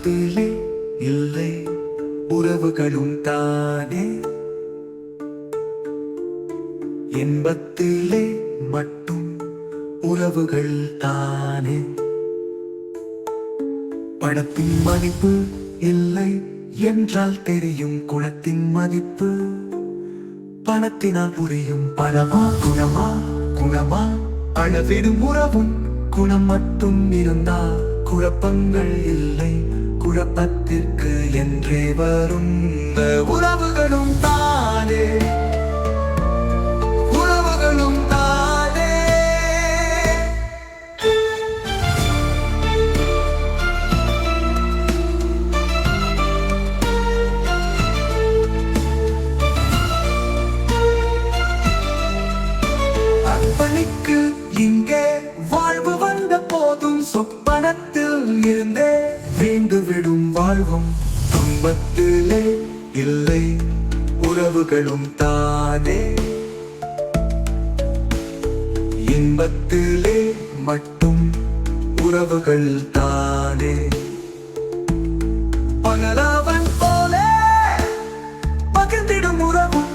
இன்பத்திலே இல்லை உறவுகளும் தானே, இன்பத்திலே மட்டும் உறவுகள் தானே. பணத்தின் மதிப்பு இல்லை என்றால் தெரியும் குணத்தின் மதிப்பு. பணத்தினால் புரியும் பணமா குணமா, குணமா அளவிடும் உறவும். குணம் மட்டும் இருந்தால் குழப்பங்கள் இல்லை, குழப்பத்திற்கு என்றே வரும் உறவுகளும் தானே, உறவுகளும் தானே. அர்ப்பணிக்கு இங்கே வாழ்வு வந்த போதும் சொப்பனத்தில் இருந்தே வீண்டுவிடும் வாழ்வும். துன்பத்திலே இல்லை உறவுகளும் தானே, இன்பத்திலே மட்டும் உறவுகள் தானே. பகலவன் போல பகிர்ந்திடும் உறவும்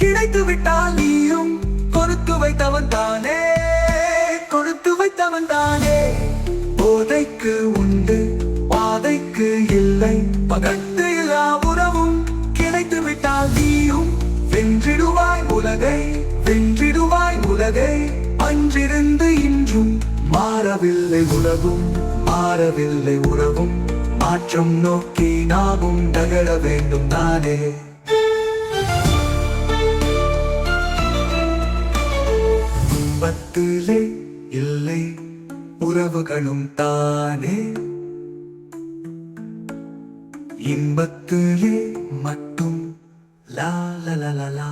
கிடைத்து விட்டால் நீயும் கொடுத்து வைத்தவன் தானே, கொடுத்து வைத்தவன் தானே. போதைக்கு உண்டு பாதைக்கு இல்லை, பகட்டு இல்லா உறவும் கிடைத்து விட்டால் நீயும் வென்றிடுவாய் உலகை, வென்றிடுவாய் உலகை. அன்றிருந்து இன்றும் மாறவில்லை உலகும், மாறவில்லை உறவும். மாற்றம் நோக்கி நாமும் நகர வேண்டும் தானே. இன்பத்திலே இல்லை உறவுகளும் தானே, இன்பத்திலே மட்டும் லா லா லா லா.